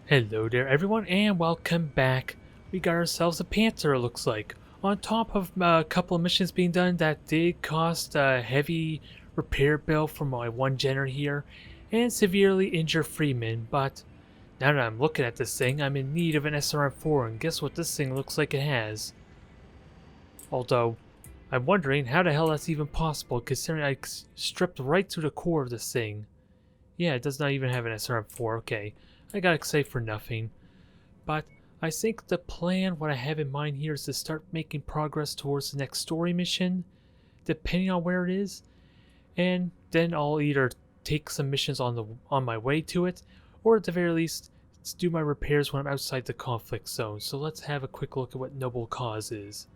Hello there everyone and welcome back. We got ourselves a Panther, it looks like. On top of a couple of missions being done that did cost a heavy repair bill for my one generator here and severely injure Freeman, but now that I'm looking at this thing, I'm in need of an SRM-4 and guess what this thing looks like it has. Although, I'm wondering how the hell that's even possible considering I stripped right through the core of this thing. Yeah, it does not even have an SRM-4, okay. I got excited for nothing. But I think the plan, what I have in mind here, is to start making progress towards the next story mission, depending on where it is, and then I'll either take some missions on my way to it, or at the very least, do my repairs when I'm outside the conflict zone. So let's have a quick look at what Noble Cause is.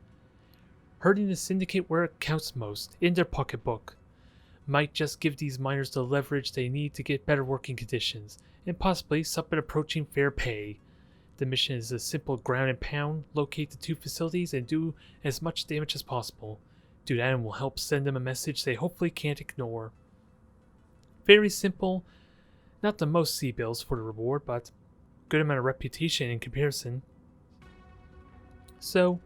Hurting the Syndicate where it counts most, in their pocketbook. Might just give these miners the leverage they need to get better working conditions, and possibly something approaching fair pay. The mission is a simple ground and pound, locate the two facilities and do as much damage as possible. Do that and will help send them a message they hopefully can't ignore. Very simple, not the most C-bills for the reward, but good amount of reputation in comparison. So,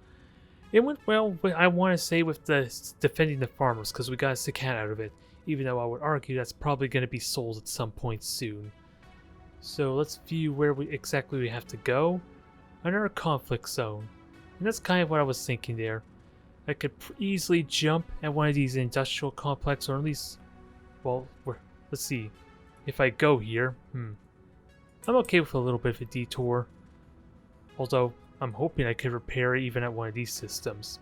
it went well, I want to say, with the defending the farmers, because we got a cicada out of it, even though I would argue that's probably going to be sold at some point soon. So let's view where exactly we have to go. Under a conflict zone. And that's kind of what I was thinking there. I could easily jump at one of these industrial complexes, or at least, well, let's see. If I go here, I'm okay with a little bit of a detour. Although, I'm hoping I could repair even at one of these systems.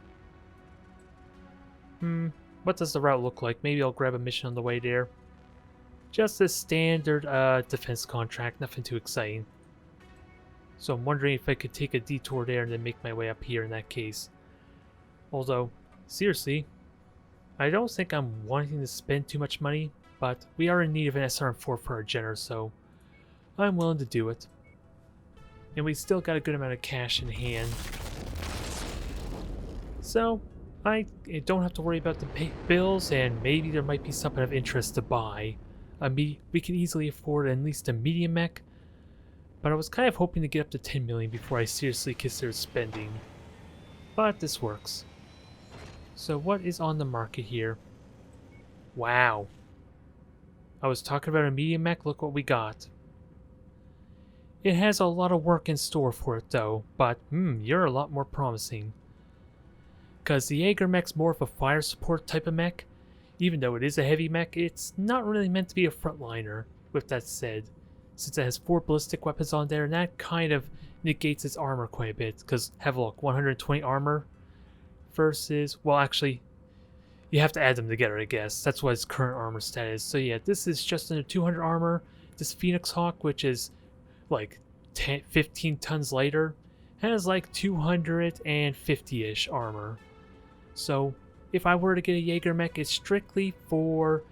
What does the route look like? Maybe I'll grab a mission on the way there. Just a standard defense contract, nothing too exciting. So I'm wondering if I could take a detour there and then make my way up here in that case. Although, seriously, I don't think I'm wanting to spend too much money, but we are in need of an SRM-4 for our generator, so I'm willing to do it. And we still got a good amount of cash in hand. So, I don't have to worry about the bills, and maybe there might be something of interest to buy. We can easily afford at least a medium mech, but I was kind of hoping to get up to 10 million before I seriously consider spending. But this works. So what is on the market here? Wow. I was talking about a medium mech, look what we got. It has a lot of work in store for it though, but you're a lot more promising. Because the Jaeger mech's more of a fire support type of mech. Even though it is a heavy mech, it's not really meant to be a frontliner, with that said, since it has 4 ballistic weapons on there, and that kind of negates its armor quite a bit, because have a look, 120 armor versus, well actually, you have to add them together I guess, that's what its current armor stat is. So yeah, this is just under 200 armor, this Phoenix Hawk, which is like 15 tons lighter, has like 250-ish armor. So, if I were to get a Jaeger mech, it's strictly for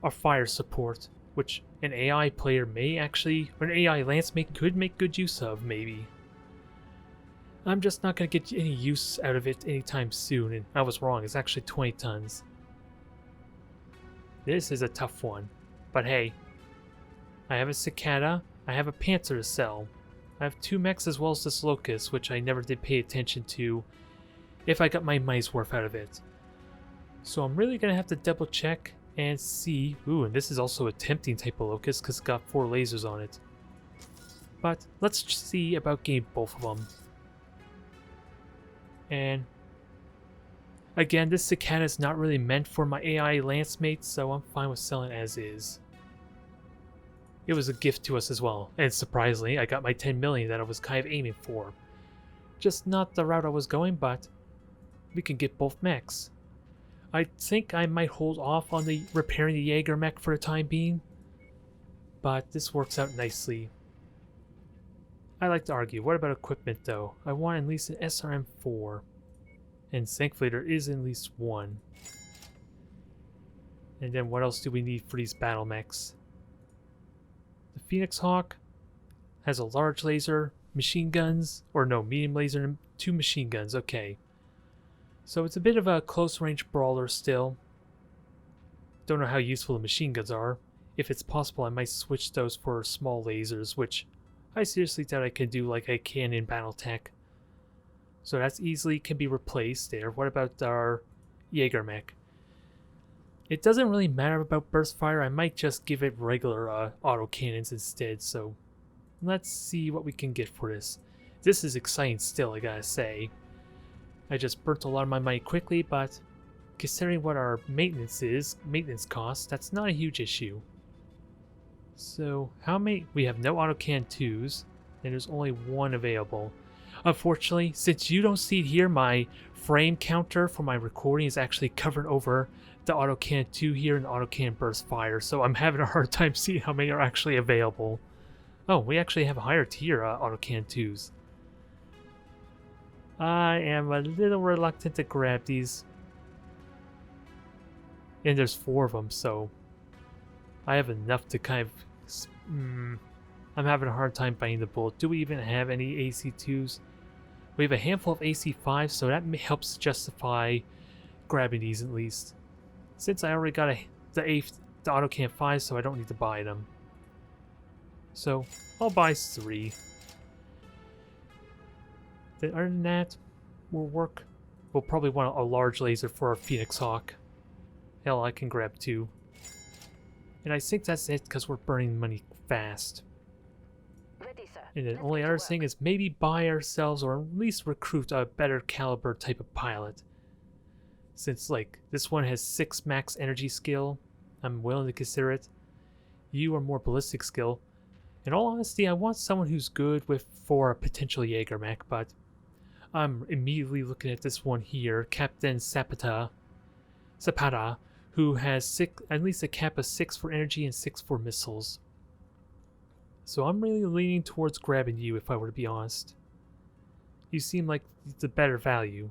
a fire support, which an AI player may actually, or an AI lanceman could make good use of, maybe. I'm just not going to get any use out of it anytime soon, and I was wrong, it's actually 20 tons. This is a tough one, but hey, I have a cicada, I have a panther to sell. I have 2 mechs as well as this locust, which I never did pay attention to if I got my money's worth out of it. So I'm really going to have to double check and see. Ooh, and this is also a tempting type of locust because it's got 4 lasers on it. But let's see about getting both of them. And again, this cicada is not really meant for my AI lance mates, so I'm fine with selling it as is. It was a gift to us as well, and surprisingly, I got my 10 million that I was kind of aiming for. Just not the route I was going, but we can get both mechs. I think I might hold off on the repairing the Jaeger mech for the time being, but this works out nicely. I like to argue. What about equipment though? I want at least an SRM-4, and thankfully there is at least one. And then what else do we need for these battle mechs? The Phoenix Hawk has a large laser, machine guns, or no, medium laser and 2 machine guns, okay. So it's a bit of a close range brawler still. Don't know how useful the machine guns are. If it's possible, I might switch those for small lasers, which I seriously doubt I can do like I can in Battletech. So that's easily can be replaced there. What about our Jaeger mech? It doesn't really matter about burst fire. I might just give it regular auto cannons instead. So let's see what we can get for this. This is exciting still, I gotta say. I just burnt a lot of my money quickly, but considering what our maintenance costs, that's not a huge issue. So how many? We have no autocan 2s, and there's only one available. Unfortunately, since you don't see it here, my frame counter for my recording is actually covered over the autocan 2 here and the autocan burst fire, so I'm having a hard time seeing how many are actually available. Oh, we actually have a higher tier autocan 2s. I am a little reluctant to grab these. And there's 4 of them, so I have enough to kind of... I'm having a hard time biting the bullet. Do we even have any AC2s? We have a handful of AC5s, so that helps justify grabbing these at least. Since I already got the autocan 5, so I don't need to buy them. So I'll buy 3. Other than that, will work. We'll probably want a large laser for our Phoenix Hawk. Hell, I can grab 2. And I think that's it because we're burning money fast. Ready, sir. And the only other thing is maybe buy ourselves or at least recruit a better caliber type of pilot. Since like this one has 6 max energy skill, I'm willing to consider it. You are more ballistic skill. In all honesty, I want someone who's good for a potential Jaeger mech, but I'm immediately looking at this one here, Captain Zapata, who has at least a cap of 6 for energy and 6 for missiles. So I'm really leaning towards grabbing you, if I were to be honest. You seem like the better value.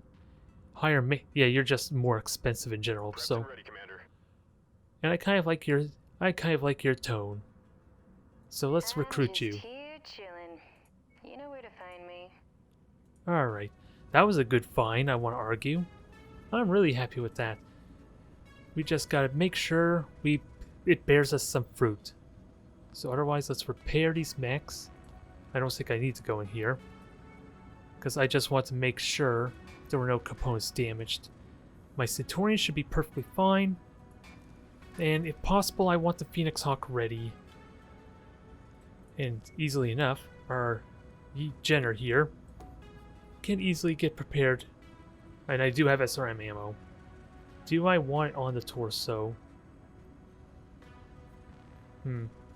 Yeah, you're just more expensive in general. So, ready, Commander. and I kind of like your tone. So let's recruit you. Here chilling. You know where to find me. Alright, that was a good find, I want to argue. I'm really happy with that. We just gotta make sure it bears us some fruit. So otherwise, let's repair these mechs. I don't think I need to go in here, because I just want to make sure there were no components damaged. My Centurion should be perfectly fine, and if possible, I want the Phoenix Hawk ready. And easily enough, our Jenner here can easily get prepared. And I do have SRM ammo. Do I want it on the torso?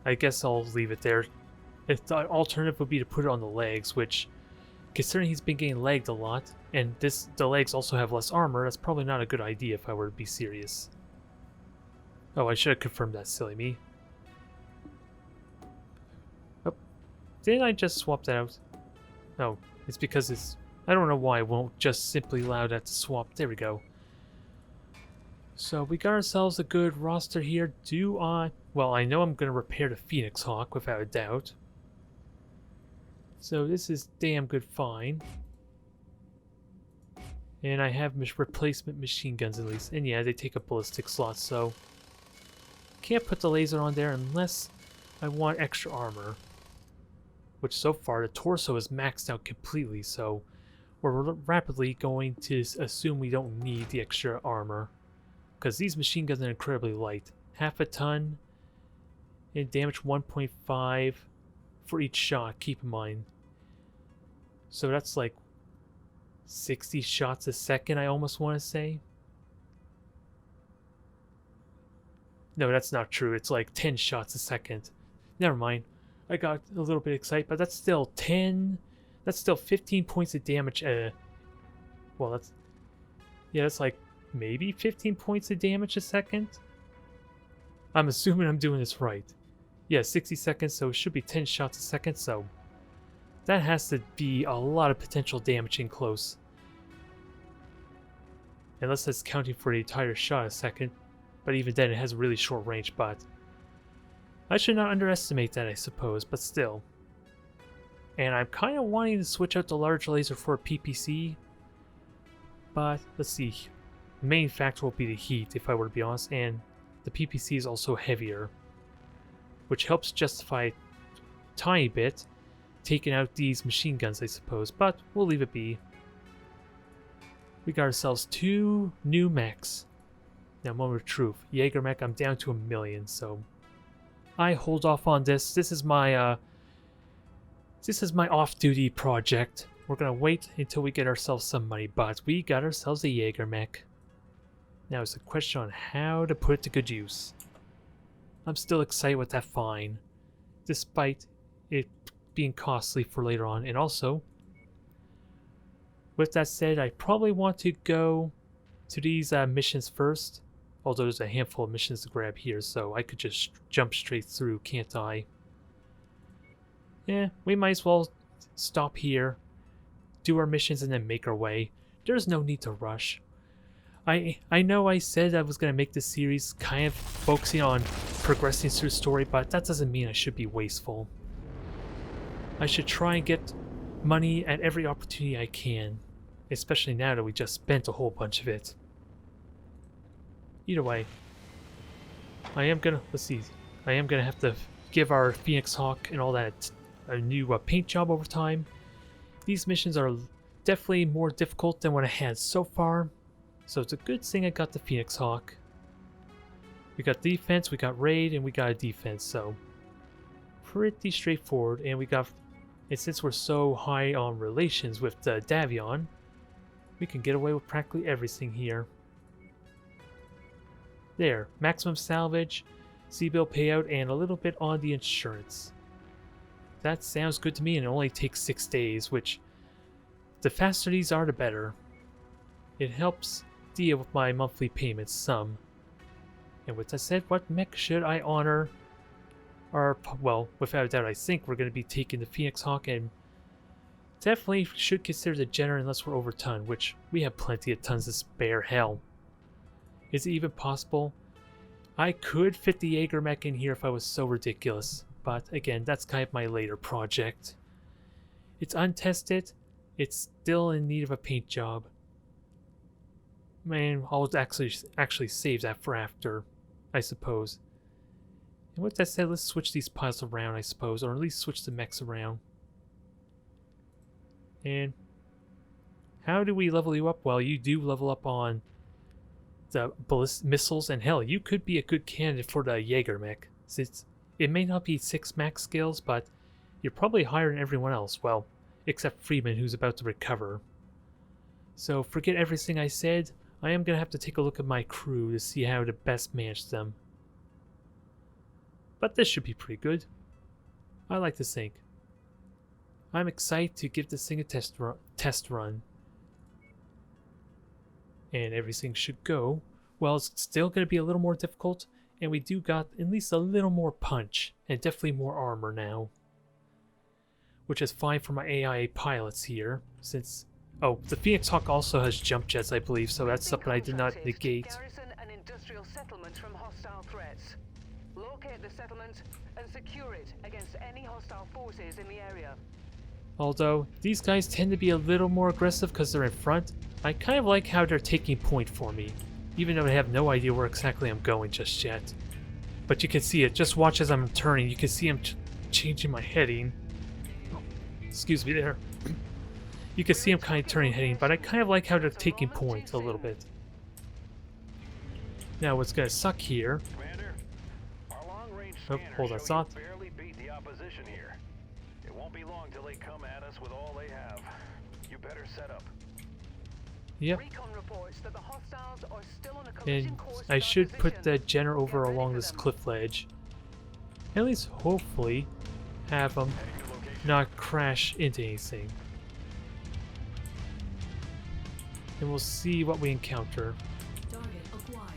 I guess I'll leave it there. If the alternative would be to put it on the legs, which, considering he's been getting legged a lot, and the legs also have less armor, that's probably not a good idea if I were to be serious. Oh, I should have confirmed that, silly me. Didn't I just swap that out? No, it's because it's... I don't know why I won't just simply allow that to swap. There we go. So we got ourselves a good roster here. Well, I know I'm going to repair the Phoenix Hawk without a doubt. So this is damn good fine. And I have replacement machine guns at least. And yeah, they take up ballistic slots, so... Can't put the laser on there unless I want extra armor. Which so far the torso is maxed out completely, so we're rapidly going to assume we don't need the extra armor. Because these machine guns are incredibly light. Half a ton and damage 1.5 for each shot, keep in mind. So that's like 60 shots a second, I almost want to say. No, that's not true. It's like 10 shots a second. Never mind. I got a little bit excited, but that's still 15 points of damage. Well, that's like maybe 15 points of damage a second. I'm assuming I'm doing this right. Yeah, 60 seconds, so it should be 10 shots a second, so that has to be a lot of potential damage in close. Unless that's counting for the entire shot a second, but even then it has a really short range, but I should not underestimate that, I suppose, but still. And I'm kind of wanting to switch out the large laser for a PPC, but let's see. The main factor will be the heat, if I were to be honest, and the PPC is also heavier, which helps justify a tiny bit taking out these machine guns, I suppose, but we'll leave it be. We got ourselves 2 new mechs. Now, moment of truth. Jaeger mech, I'm down to 1,000,000, so I hold off on this. This is my off-duty project. We're gonna wait until we get ourselves some money, but we got ourselves a Jaeger mech. Now it's a question on how to put it to good use. I'm still excited with that find, despite it being costly for later on. And also, with that said, I probably want to go to these missions first. Although there's a handful of missions to grab here, so I could just jump straight through, can't I? Yeah, we might as well stop here, do our missions, and then make our way. There's no need to rush. I know I said I was going to make this series kind of focusing on progressing through the story, but that doesn't mean I should be wasteful. I should try and get money at every opportunity I can, especially now that we just spent a whole bunch of it. Either way, I am gonna have to give our Phoenix Hawk and all that a new paint job over time. These missions are definitely more difficult than what I had so far, so it's a good thing I got the Phoenix Hawk. We got defense, we got raid, and we got a defense, so pretty straightforward. And since we're so high on relations with Davion, we can get away with practically everything here. There, maximum salvage, C-bill payout, and a little bit on the insurance. That sounds good to me, and it only takes 6 days, which the faster these are, the better. It helps deal with my monthly payments some. And with that said, what mech should I honor? Well, without a doubt, I think we're going to be taking the Phoenix Hawk, and definitely should consider the Jenner unless we're over ton, which we have plenty of tons to spare. Hell. Is it even possible? I could fit the Jaeger mech in here if I was so ridiculous, but again, that's kind of my later project. It's untested, it's still in need of a paint job. Man, I'll actually save that for after, I suppose. And with that said, let's switch these piles around, I suppose, or at least switch the mechs around. And how do we level you up? Well, you do level up on the ballistic missiles, and hell, you could be a good candidate for the Jaeger mech, since it may not be 6 max skills, but you're probably higher than everyone else, well, except Freeman, who's about to recover. So forget everything I said. I am gonna have to take a look at my crew to see how to best manage them. But this should be pretty good. I like to think. I'm excited to give this thing a test run. And everything should go. Well, it's still going to be a little more difficult, and we do got at least a little more punch, and definitely more armor now. Which is fine for my AI pilots here, since... Oh, the Phoenix Hawk also has jump jets, I believe, so that's something I did not negate. Garrison an industrial settlement from hostile threats. Locate the settlement and secure it against any hostile forces in the area. Although, these guys tend to be a little more aggressive because they're in front. I kind of like how they're taking point for me, even though I have no idea where exactly I'm going just yet. But you can see it, just watch as I'm turning, you can see I'm changing my heading. Oh, excuse me there. You can see I'm kind of turning heading, but I kind of like how they're taking point a little bit. Now what's going to suck here... Oh, hold that thought. Yep. And I should put the Jenner over along this cliff ledge. At least hopefully have them not crash into anything. And we'll see what we encounter. Target acquired.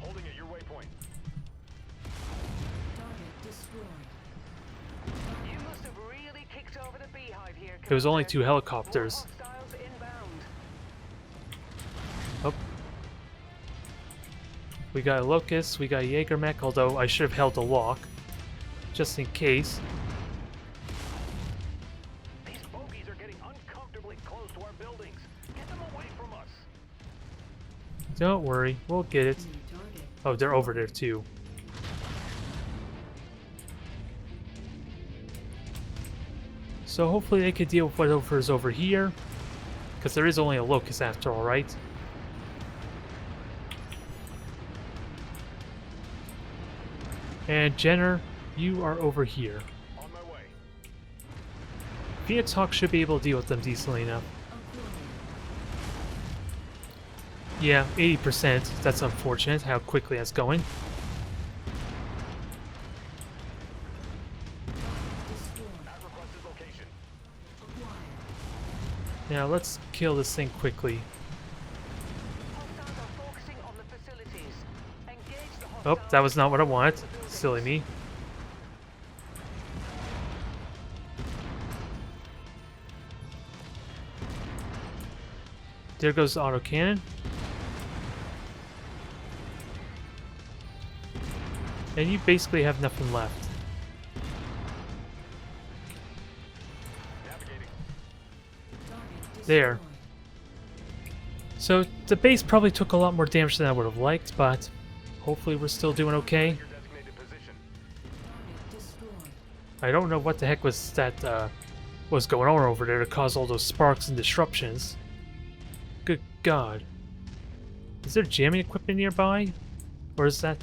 Holding at your waypoint. Target destroyed. You must have really kicked over the beehive here. There was only 2 Commander. helicopters. More hostiles inbound. Oh. We got a Locust, we got a Jaeger mech, although I should have held the lock, just in case. These bogies are getting uncomfortably close to our buildings. Get them away from us. Don't worry, we'll get it. New target. Oh, they're over there too. So hopefully they could deal with whatever's over here. Because there is only a locust after all, right? And Jenner, you are over here. On my way. Phoenix Hawk should be able to deal with them decently enough. Yeah, 80%. That's unfortunate how quickly that's going. At requested location. Now let's kill this thing quickly. Hostiles are focusing on the facilities. Engage the Oh, hostiles. that was not what I wanted. Silly me. There goes the autocannon. And you basically have nothing left. Navigating. There. So the base probably took a lot more damage than I would have liked, but hopefully we're still doing okay. Your designated position. I don't know what the heck was that was going on over there to cause all those sparks and disruptions. Good God. Is there jamming equipment nearby? Or is that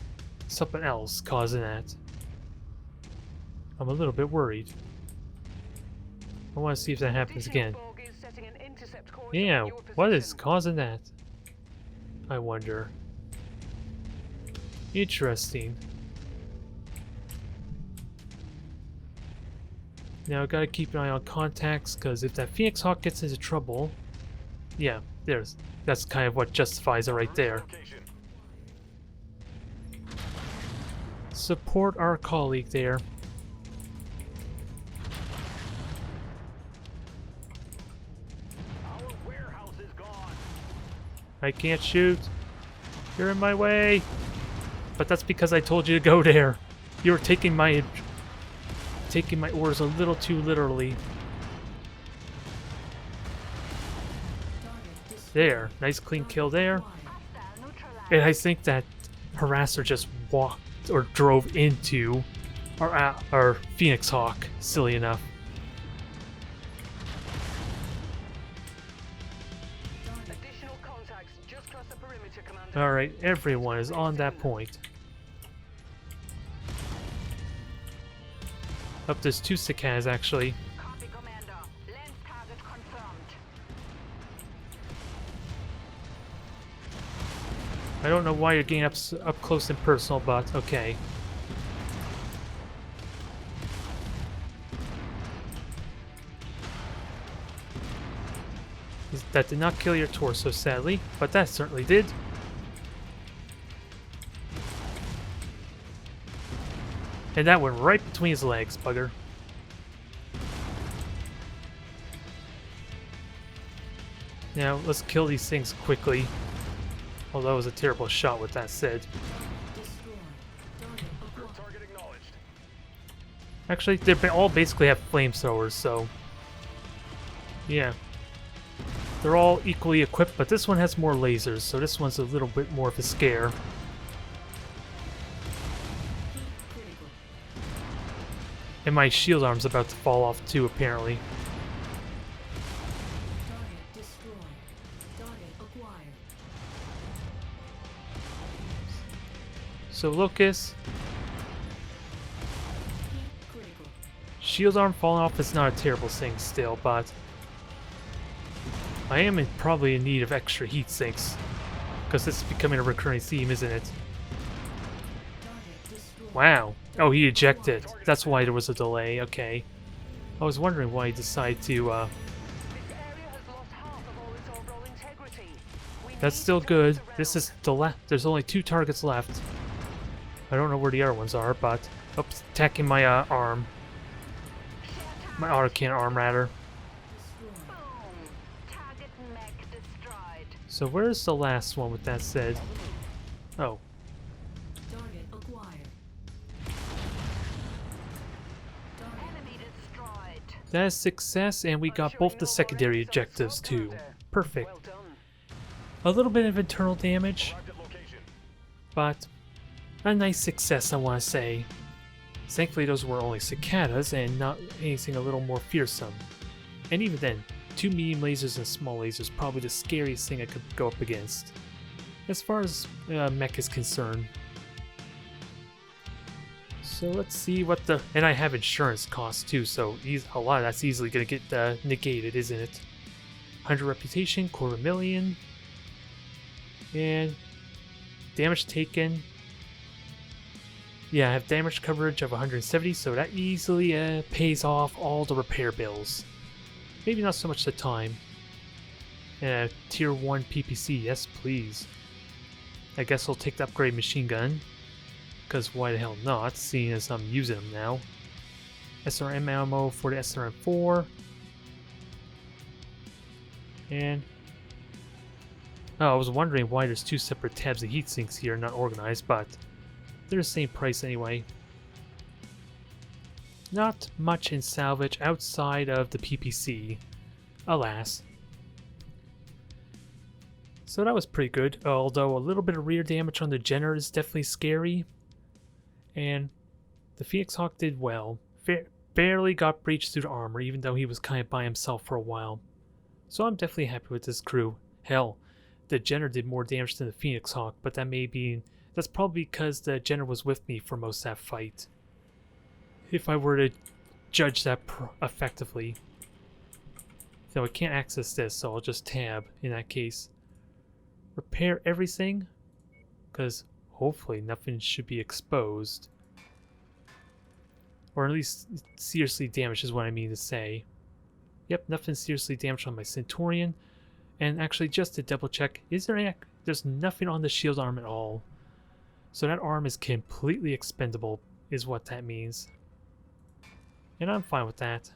something else causing that? I'm a little bit worried. I want to see if that happens Additional again. bogies setting an intercept course Yeah, on your what is position. causing that? I wonder. Interesting. Now I gotta keep an eye on contacts, because if that Phoenix Hawk gets into trouble, yeah, that's kind of what justifies it right there. Location. Support our colleague there. Our warehouse is gone. I can't shoot. You're in my way. But that's because I told you to go there. You're taking my orders a little too literally. There, nice clean kill there. And I think that harasser just walked or drove into our Phoenix Hawk. Silly enough. Additional contacts just cross the perimeter, Commander. All right, everyone is on that point. Up, there's two Cicadas actually. Copy, Commander. Lens target confirmed. I don't know why you're getting up close and personal, but okay. That did not kill your torso, sadly, but that certainly did. And that went right between his legs, bugger. Now, let's kill these things quickly. Although that was a terrible shot with that said. Target acknowledged. Actually, they all basically have flamethrowers, so... yeah. They're all equally equipped, but this one has more lasers, so this one's a little bit more of a scare. And my shield arm's about to fall off too, apparently. So Locust, shield arm falling off is not a terrible thing still, but I am probably in need of extra heat sinks, because this is becoming a recurring theme, isn't it? Wow. Oh, he ejected. That's why there was a delay. Okay. I was wondering why he decided to, This area has lost half of all its overall integrity. We That's need still to turn good. this This around. is the left. There's only 2 targets left. I don't know where the other ones are, but... oops, attacking my arm. My autocannon arm, rather. Boom. Target mech destroyed. So where's the last one with that said? Oh. Target acquired. Enemy destroyed. That is success, and we got Sure both you the know secondary what it is on objectives smoke, too. Commander. Perfect. Well done. A little bit of internal damage, Arrived at location. but a nice success, I want to say. Thankfully those were only cicadas and not anything a little more fearsome. And even then, 2 medium lasers and small lasers probably the scariest thing I could go up against. As far as mech is concerned. So let's see what the... And I have insurance costs too, so a lot of that's easily going to get negated, isn't it? 100 reputation, 250,000. And damage taken. Yeah, I have damage coverage of 170, so that easily pays off all the repair bills. Maybe not so much the time. Tier 1 PPC, yes please. I guess I'll take the upgrade machine gun. Because why the hell not, seeing as I'm using them now. SRM ammo for the SRM4. And... oh, I was wondering why there's 2 separate tabs of heat sinks here, not organized, but they're the same price anyway. Not much in salvage outside of the PPC, alas. So that was pretty good, although a little bit of rear damage on the Jenner is definitely scary. And the Phoenix Hawk did well. Barely got breached through the armor, even though he was kind of by himself for a while. So I'm definitely happy with this crew. Hell, the Jenner did more damage than the Phoenix Hawk, but that's probably because the Jenner was with me for most of that fight. If I were to judge that effectively. So I can't access this, so I'll just tab in that case. Repair everything, because hopefully nothing should be exposed. Or at least seriously damaged is what I mean to say. Yep, nothing seriously damaged on my Centurion. And actually, just to double check, there's nothing on the shield arm at all. So that arm is completely expendable, is what that means. And I'm fine with that.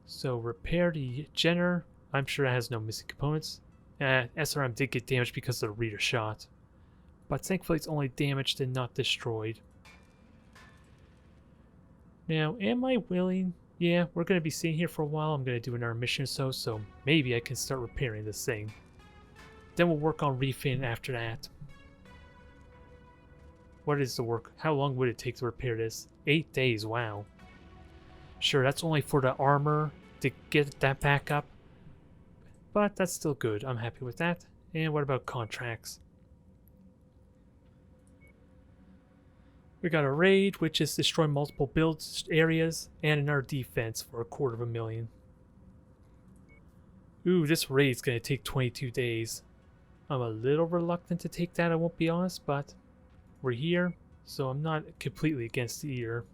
So repair the Jenner. I'm sure it has no missing components. SRM did get damaged because of the reader shot. But thankfully it's only damaged and not destroyed. Now, am I willing? Yeah, we're going to be sitting here for a while. I'm going to do another mission or so maybe I can start repairing this thing. Then we'll work on refin after that. What is the work? How long would it take to repair this? 8 days, wow. Sure, that's only for the armor to get that back up. But that's still good. I'm happy with that. And what about contracts? We got a raid, which is destroy multiple build areas, and another defense for 250,000. Ooh, this raid's gonna take 22 days. I'm a little reluctant to take that, I won't be honest, but we're here, so I'm not completely against it either.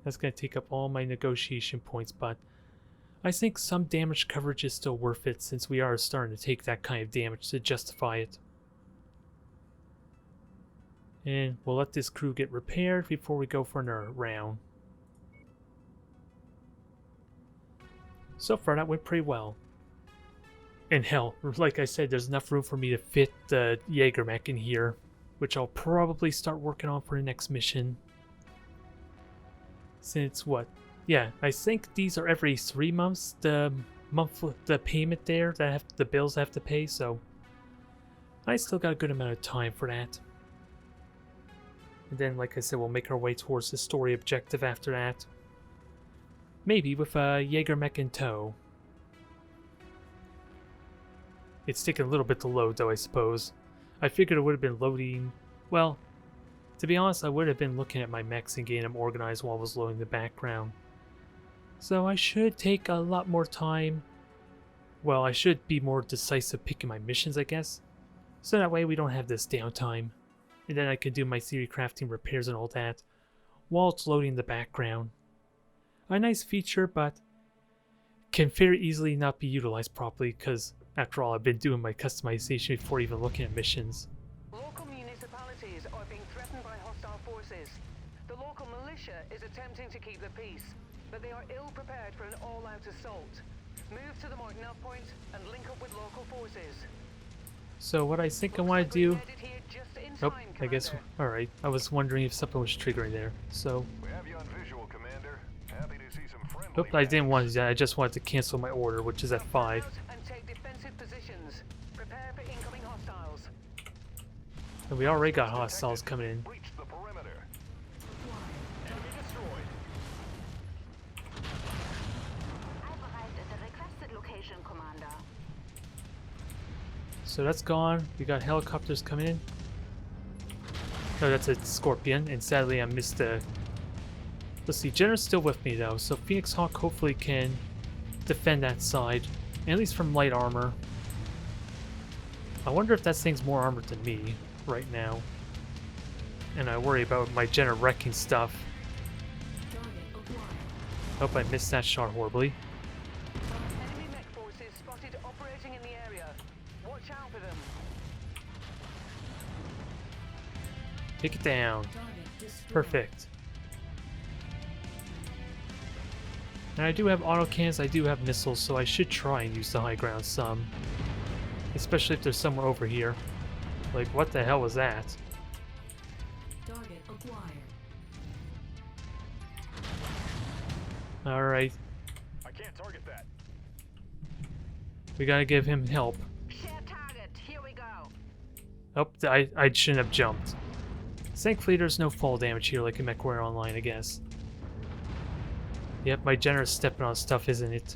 That's gonna take up all my negotiation points, but I think some damage coverage is still worth it since we are starting to take that kind of damage to justify it. And we'll let this crew get repaired before we go for another round. So far that went pretty well. And hell, like I said, there's enough room for me to fit the Jägermech in here, which I'll probably start working on for the next mission. Since what? Yeah, I think these are every 3 months, the payment there that the bills I have to pay, so I still got a good amount of time for that. And then, like I said, we'll make our way towards the story objective after that. Maybe with a Jägermech in tow. It's taking a little bit to load, though, I suppose. I figured it would have been loading... Well, to be honest, I would have been looking at my mechs and getting them organized while I was loading the background. So I should take a lot more time. Well, I should be more decisive picking my missions, I guess. So that way we don't have this downtime. And then I can do my theory crafting repairs and all that while it's loading the background. A nice feature, but can very easily not be utilized properly because, after all, I've been doing my customization before even looking at missions. Local municipalities are being threatened by hostile forces. The local militia is attempting to keep the peace, but they are ill prepared for an all-out assault. Move to the Martinel point and link up with local forces. So what I think I want to do... Headed here just in Nope, time, I guess... Commander. Alright, I was wondering if something was triggering there, so... We have you on visual, Commander. Happy to see some friendly. Nope, I didn't want to do that, I just wanted to cancel my order, which is at 5. And take defensive positions. Prepare for incoming hostiles. And we already got hostiles coming in. Breach the perimeter. Acquired. Enemy destroyed. I've arrived at the requested location, Commander. So that's gone. We got helicopters coming in. No, that's a Scorpion, and sadly I missed the... Let's see, Jenner's still with me though, so Phoenix Hawk hopefully can defend that side, at least from light armor. I wonder if that thing's more armored than me right now. And I worry about my Jenner wrecking stuff. Target acquired. Hope I missed that shot horribly. Enemy mech forces spotted operating in the area. Watch out for them. Take it down. Target destroyed. Perfect. And I do have autocannons, I do have missiles, so I should try and use the high ground some. Especially if there's somewhere over here. Like, what the hell was that? Target acquired. Alright, I can't target that. we gotta give him help. Share target. Here we go. Oh, I shouldn't have jumped. Thankfully there's no fall damage here like in Mechwarrior Online, I guess. Yep, my Jenner's stepping on stuff, isn't it?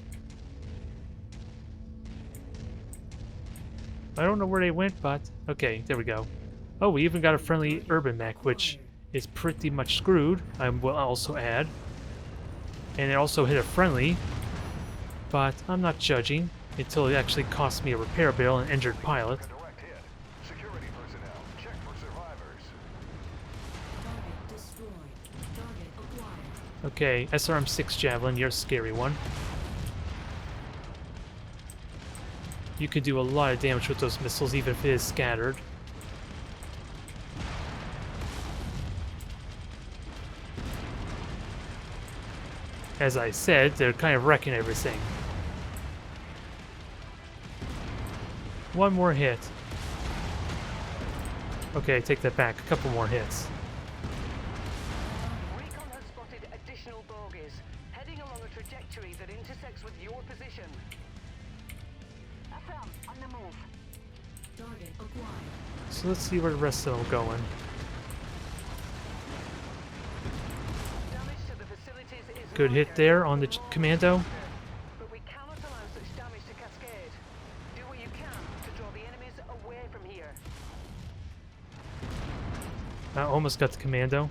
I don't know where they went, but... Okay, there we go. Oh, we even got a friendly urban mech, which is pretty much screwed, I will also add. And it also hit a friendly, but I'm not judging until it actually cost me a repair bill and injured pilot. A direct hit. Security personnel, check for survivors. Target destroyed. Target acquired. Okay, SRM-6 Javelin, you're a scary one. You can do a lot of damage with those missiles, even if it is scattered. As I said, they're kind of wrecking everything. One more hit. Okay, take that back. A couple more hits. Recon has spotted additional bogies, heading along a trajectory that intersects with your position. Affirm. On the move. Target acquired. So let's see where the rest of them are going. Damage to the facilities is Good hit minor, there on the but commando. But we cannot allow such damage to cascade. Do what you can to draw the enemies away from here. I almost got the commando.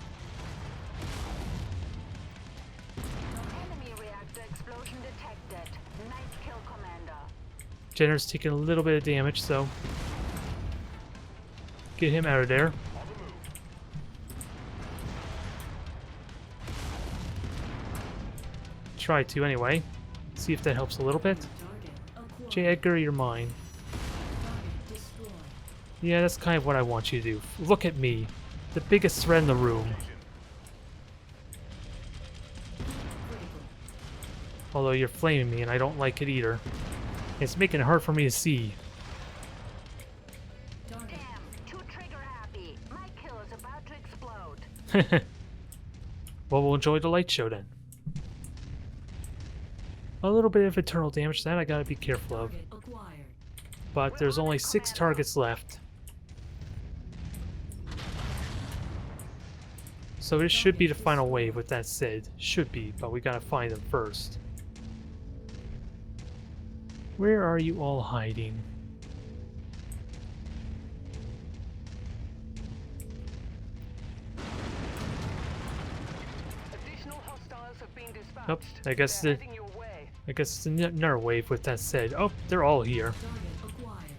Enemy reactor explosion detected. Nice kill, Commander. Jenner's taking a little bit of damage, so... Get him out of there. On the move. Try to, anyway. See if that helps a little bit. Target acquired. J. Edgar, you're mine. Target destroyed. Yeah, that's kind of what I want you to do. Look at me. The biggest threat in the room. Critical. Although you're flaming me and I don't like it either. It's making it hard for me to see. Target. Damn. Too trigger happy. My kill is about to explode. Well, we'll enjoy the light show then. A little bit of eternal damage, that I gotta be careful of. Target acquired. But there's only 6 targets left. So this should be the final wave, with that said. Should be, but we gotta find them first. Where are you all hiding? Additional hostiles have been dispatched. Oh, I guess They're the heading your way. I guess it's another wave, with that said. Oh, they're all here. Target acquired.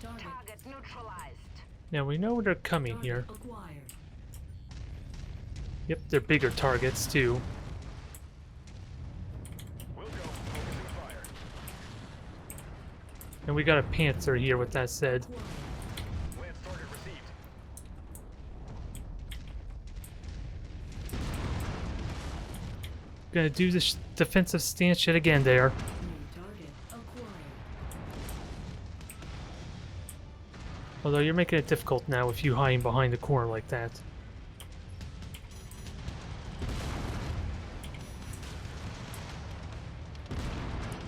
Target. Target neutralized. Now we know they're coming Target here. acquired. Yep, they're bigger targets too. We'll go. Focusing fire. And we got a Panther here, with that said. Acquired. Lance target received. Gonna do this defensive stance yet again there. New target acquired. Although you're making it difficult now with you hiding behind the corner like that.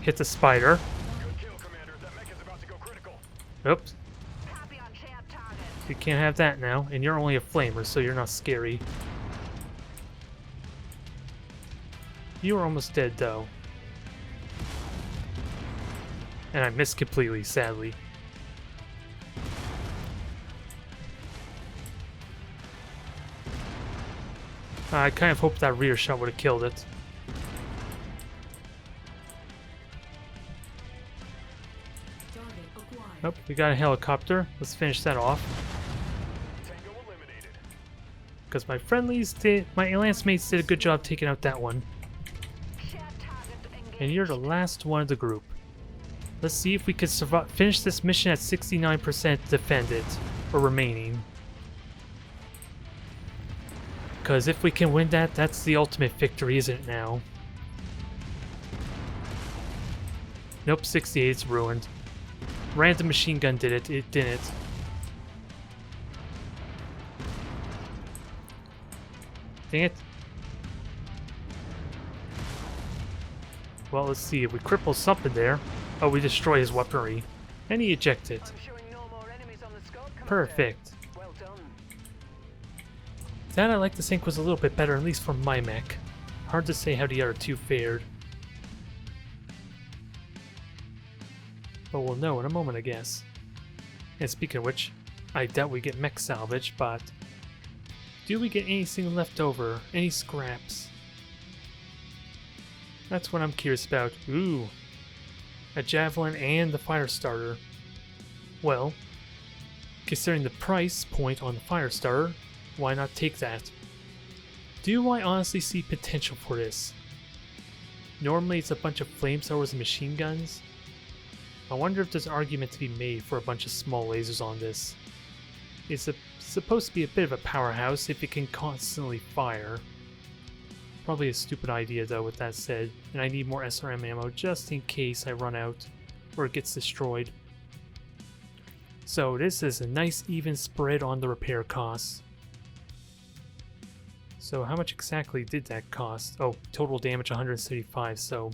hit the spider. Good kill, Commander. That mech is about to go critical. Oops. Copy on shared target. You can't have that now, and you're only a flamer, so you're not scary. You were almost dead, though. And I missed completely, sadly. I kind of hoped that rear shot would have killed it. Target acquired. Nope, we got a helicopter. Let's finish that off. Tango eliminated. Because my lance mates did a good job taking out that one. Shared target engaged. And you're the last one of the group. Let's see if we can finish this mission at 69% defended, or remaining. Because if we can win that, that's the ultimate victory, isn't it now? Nope, 68's ruined. Random machine gun did it, it didn't. Dang it. Well, let's see, if we cripple something there. Oh, we destroy his weaponry. And he ejected. I'm showing no more enemies on the scope, Commander. Perfect. Well done. That I like to think was a little bit better, at least for my mech. Hard to say how the other two fared. But we'll know in a moment, I guess. And speaking of which, I doubt we get mech salvage, but do we get anything left over? Any scraps? That's what I'm curious about. Ooh, a javelin and the fire starter. Well, considering the price point on the fire starter, why not take that? Do I honestly see potential for this? Normally it's a bunch of flamethrowers and machine guns. I wonder if there's an argument to be made for a bunch of small lasers on this. It's supposed to be a bit of a powerhouse if it can constantly fire. Probably a stupid idea though, with that said, and I need more SRM ammo just in case I run out or it gets destroyed. So this is a nice even spread on the repair costs. So how much exactly did that cost? Oh, total damage 175, so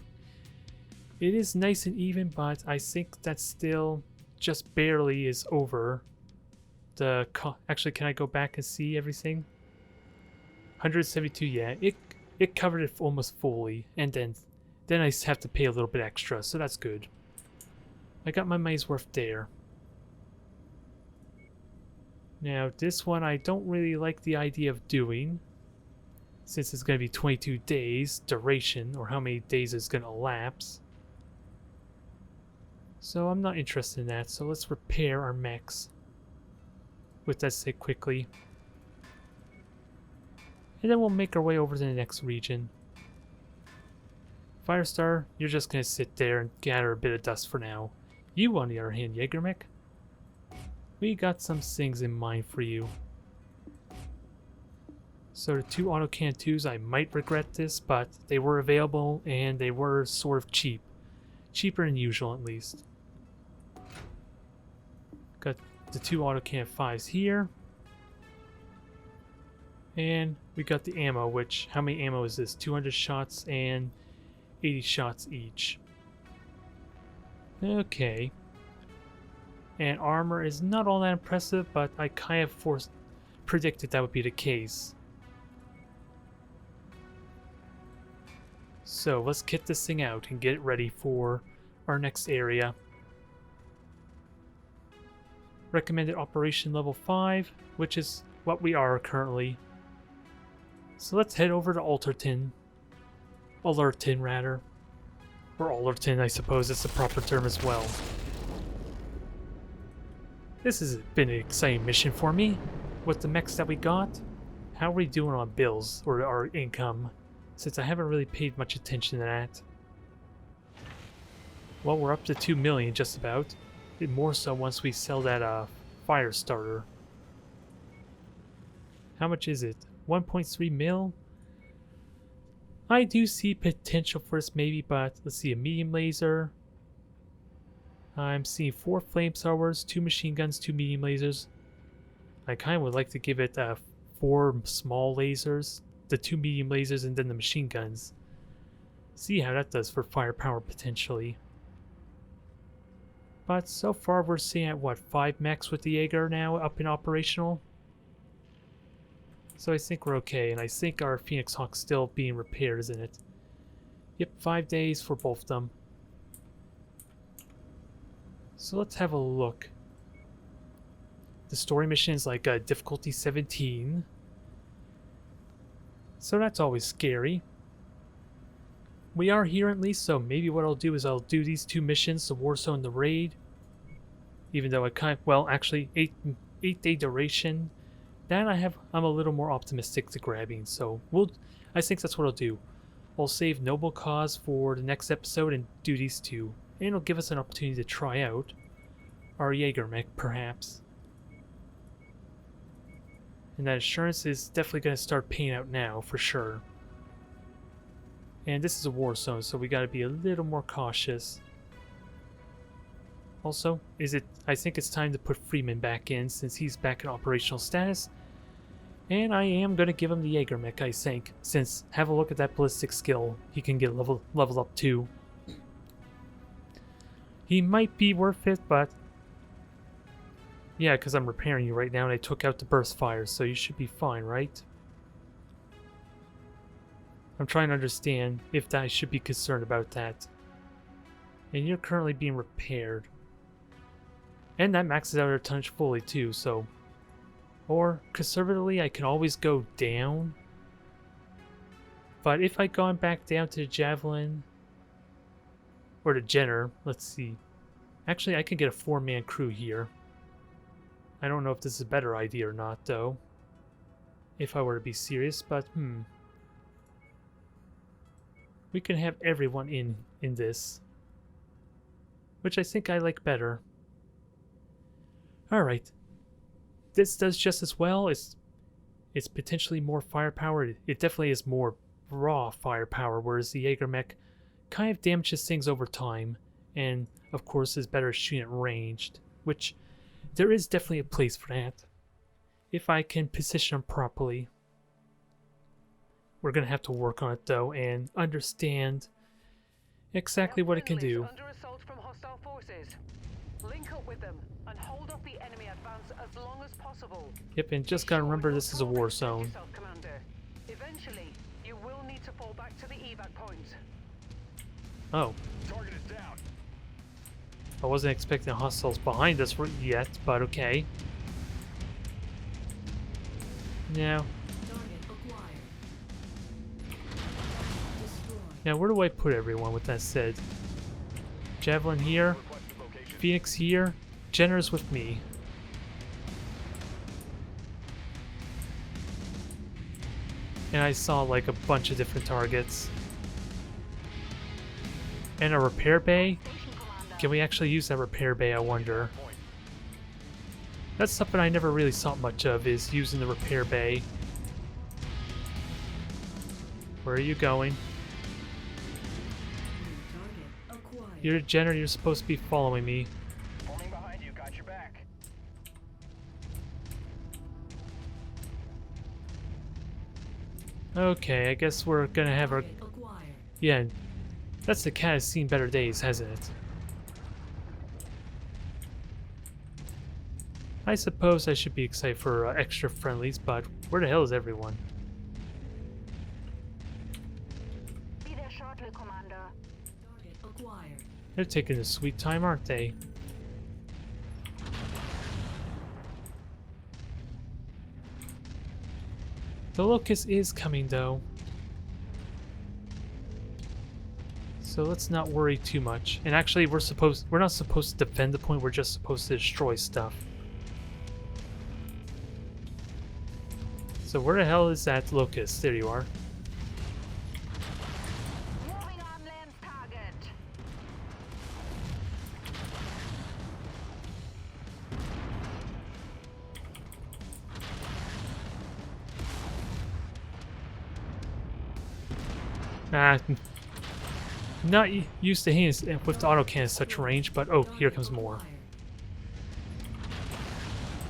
it is nice and even, but I think that still just barely is over the actually, can I go back and see everything? 172, yeah, it covered it almost fully, and then I have to pay a little bit extra, so that's good. I got my money's worth there. Now this one I don't really like the idea of doing, since it's going to be 22 days duration, or how many days it's going to elapse. So I'm not interested in that, so let's repair our mechs. With that said quickly. And then we'll make our way over to the next region. Firestar, you're just going to sit there and gather a bit of dust for now. You, on the other hand, Jägermech, we got some things in mind for you. So the two autocan 2s, I might regret this, but they were available and they were sort of cheap. Cheaper than usual, at least. Got the two autocan 5s here. And we got the ammo, which, how many ammo is this? 200 shots and 80 shots each. Okay. And armor is not all that impressive, but I kind of predicted that would be the case. So let's kit this thing out and get it ready for our next area. Recommended operation level 5, which is what we are currently. So let's head over to Alerton, rather. Or Allerton, I suppose is the proper term as well. This has been an exciting mission for me. With the mechs that we got, how are we doing on bills or our income? Since I haven't really paid much attention to that. Well, we're up to 2 million just about. And more so once we sell that fire starter. How much is it? 1.3 mil? I do see potential for this maybe, but let's see, a medium laser. I'm seeing 4 flamethrowers, 2 machine guns, 2 medium lasers. I kind of would like to give it 4 small lasers, the 2 medium lasers, and then the machine guns. See how that does for firepower potentially. But so far we're seeing at what, 5 mechs with the Jaeger now up and operational? So I think we're okay, and I think our Phoenix Hawk's still being repaired, isn't it? Yep, 5 days for both of them. So let's have a look. The story mission is like difficulty 17. So that's always scary. We are here at least, so maybe what I'll do is I'll do these 2 missions, the Warzone and the Raid. Even though I kind of, well, actually 8-day duration. That I'm a little more optimistic to grabbing, so I think that's what I'll do. I'll save Noble Cause for the next episode and do these 2. And it'll give us an opportunity to try out our Jaeger mech, perhaps. And that assurance is definitely going to start paying out now, for sure. And this is a war zone, so we got to be a little more cautious. Also, I think it's time to put Freeman back in, since he's back in operational status. And I am going to give him the Jaeger mech, I think, since have a look at that ballistic skill. He can get leveled up too. He might be worth it, but yeah, because I'm repairing you right now and I took out the burst fire, so you should be fine, right? I'm trying to understand if I should be concerned about that. And you're currently being repaired. And that maxes out our tonnage fully too, so... Or, conservatively, I can always go down. But if I'd gone back down to the Javelin... Or the Jenner, let's see. Actually, I can get a 4-man crew here. I don't know if this is a better idea or not, though. If I were to be serious, but we can have everyone in this. Which I think I like better. Alright. This does just as well. It's potentially more firepower. It definitely is more raw firepower, whereas the Jaeger mech kind of damages things over time. And, of course, is better shooting at ranged. Which, there is definitely a place for that. If I can position them properly. We're going to have to work on it, though, and understand exactly what it can do. Under assault from hostile forces. Link up with them and hold off the enemy advance as long as possible. Yep, and just gotta remember this is a war zone. Yourself, Commander. Eventually, you will need to fall back to the evac point. Oh, Target is down. I wasn't expecting hostiles behind us yet, but okay. Now, where do I put everyone with that said? Javelin here, Requested location. Phoenix here, Jenner's with me. And I saw like a bunch of different targets. And a repair bay? Can we actually use that repair bay, I wonder? That's something I never really saw much of, is using the repair bay. Where are you going? You're a Jenner, you're supposed to be following me. Forming behind you, got your back. Okay, I guess we're gonna have our... Yeah, that's the cat has seen better days, hasn't it? I suppose I should be excited for extra friendlies, but where the hell is everyone? Be there shortly, Commander. They're taking a sweet time, aren't they? The Locust is coming, though. So let's not worry too much. And actually, we're not supposed to defend the point, we're just supposed to destroy stuff. So where the hell is that Locust? There you are. Moving on land target. Not used to hitting with the autocannon such range, but oh, here comes more.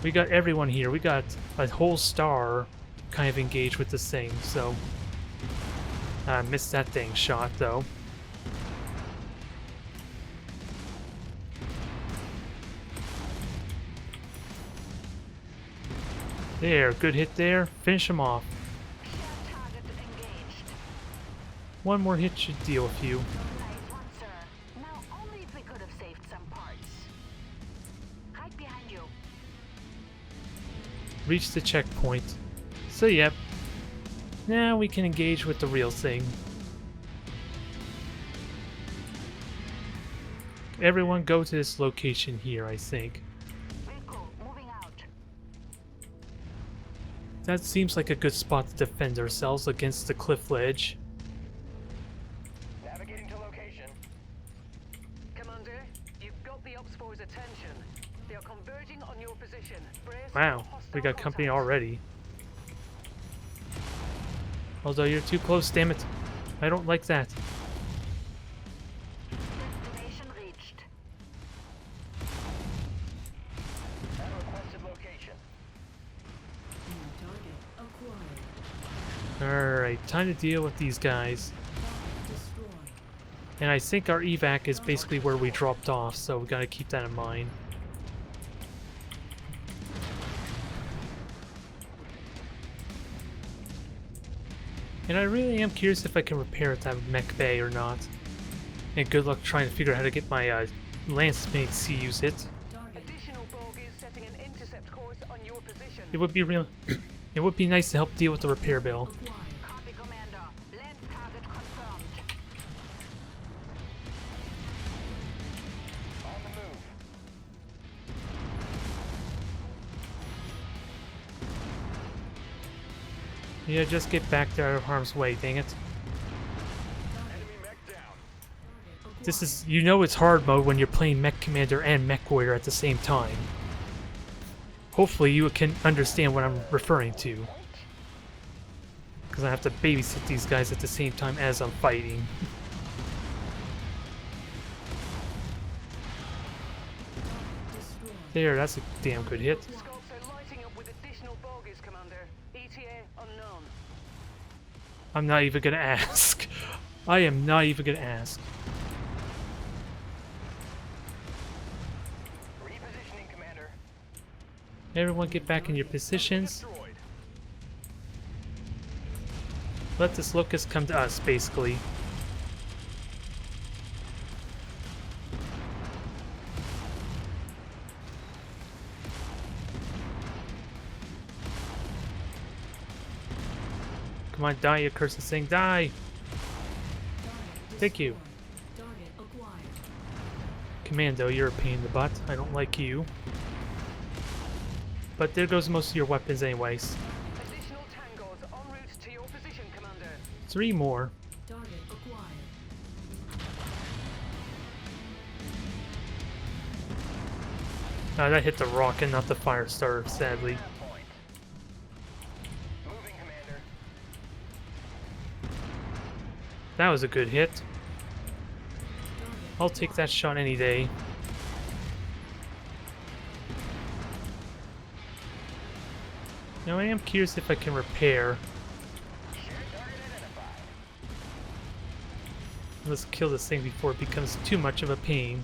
We got everyone here. We got a whole star kind of engaged with this thing, so I missed that thing shot though. There, good hit there. Finish him off. Shared target engaged. One more hit should deal with you. Nice one, sir. Now only if we could have saved some parts. Right behind you. Reach the checkpoint. So yep. Now we can engage with the real thing. Everyone go to this location here, I think. Vehicle moving out. That seems like a good spot to defend ourselves against the cliff ledge. Navigating to location. Commander, you've got the Ops Force's attention. They are converging on your position. Brace Wow, for hostile we got company contact. already. Although you're too close, damn it. I don't like that. Destination reached. At requested location. New target acquired. Alright, time to deal with these guys. Destroyed. And I think our evac is basically where we dropped off, so we gotta keep that in mind. And I really am curious if I can repair that mech bay or not. And good luck trying to figure out how to get my lance mates to use it. Target Additional bogies setting an intercept course on your position. It would be real. It would be nice to help deal with the repair bill. acquired. Copy, Commander. Land target confirmed. On the move. Yeah, just get back there out of harm's way, dang it. Enemy mech down. This is, you know it's hard mode when you're playing Mech Commander and Mechwarrior at the same time. Hopefully you can understand what I'm referring to. Because I have to babysit these guys at the same time as I'm fighting. Destroyed. There, that's a damn good hit. Scopes are lighting up with additional bogies, Commander. ETA unknown. I'm not even gonna ask. I am not even gonna ask. Repositioning, Commander. Everyone get back in your positions. Destroyed. Let this locust come to us, basically. Come on, die, you cursed thing, die! Target Thank you. destroyed. Target acquired. Commando, you're a pain in the butt. I don't like you. But there goes most of your weapons anyways. Additional tangos en route to your position, Commander. 3 more. Target acquired. That hit the rock and not the fire starter, sadly. Point. Moving, Commander. That was a good hit. Target I'll take that shot any day. Now I am curious if I can repair. Shared target identified. Let's kill this thing before it becomes too much of a pain.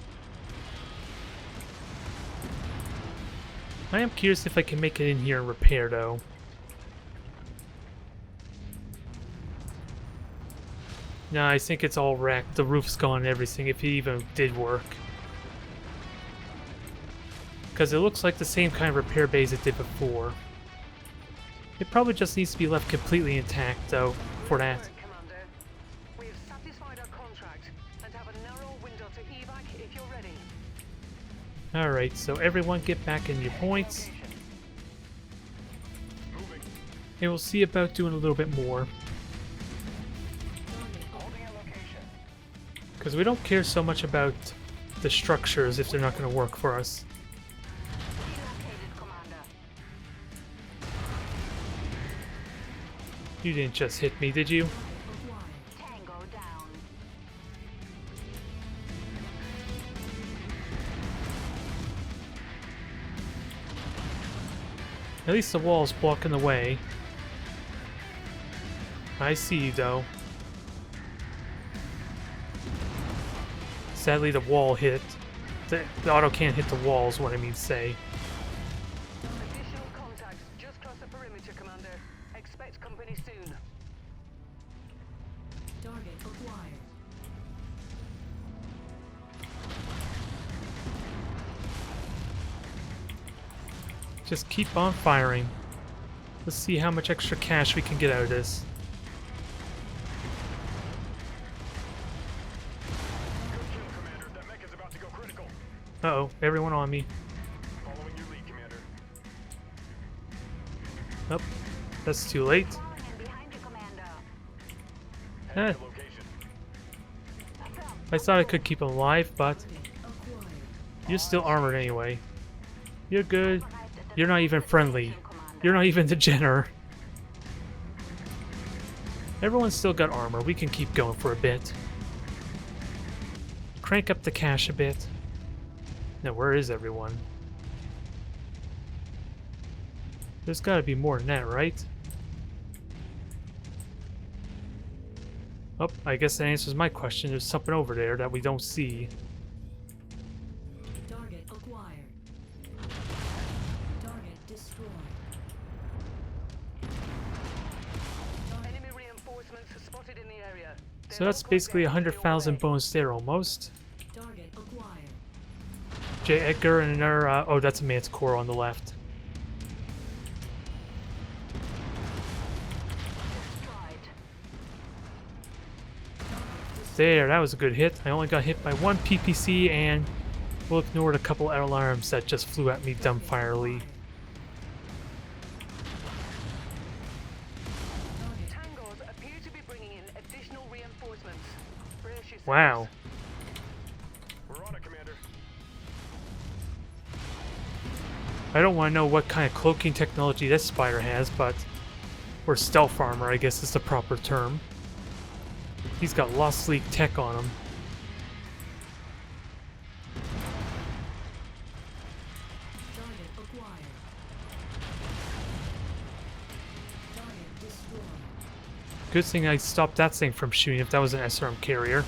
I am curious if I can make it in here and repair though. No, I think it's all wrecked. The roof's gone and everything, if it even did work. Because it looks like the same kind of repair bay as it did before. It probably just needs to be left completely intact though, for that. Word, Commander. We have satisfied our contract and have a narrow window to evac if you're ready. Alright, so everyone get back in your points. Location. Moving. And we'll see about doing a little bit more. Holding a location. Because we don't care so much about the structures if they're not going to work for us. Relocated, Commander. You didn't just hit me, did you? acquired. Tango down. At least the wall's blocking the way. I see you, though. Sadly, the wall hit. The auto can't hit the wall is what I mean to say. Additional contacts just crossed the Just keep on firing. Let's see how much extra cash we can get out of this. Good kill, Commander. That mech is about to go critical. Uh-oh, everyone on me. Following your lead, Commander. Nope, that's too late. Falling in behind you, Commander. Heading Eh, to location. I thought I could keep him alive, but Acquired. you're still armored anyway. You're good. You're not even friendly. You're not even the Jenner. Everyone's still got armor. We can keep going for a bit. Crank up the cash a bit. Now, where is everyone? There's gotta be more than that, right? Oh, I guess that answers my question. There's something over there that we don't see. Target acquired. Target destroyed. Enemy reinforcements spotted in the area. So that's basically 100,000 bones there almost. Target acquired. J. Edgar and another, oh, that's a man's core on the left. Destroyed. There, that was a good hit. I only got hit by one PPC and we'll ignore a couple alarms that just flew at me dumbfirely. Tangos appear to be bringing in additional reinforcements. Brace yourselves. Wow. We're on it, Commander. I don't want to know what kind of cloaking technology this spider has, but... or stealth armor, I guess is the proper term. He's got Lost League tech on him. Target acquired. Target destroyed. Good thing I stopped that thing from shooting if that was an SRM carrier.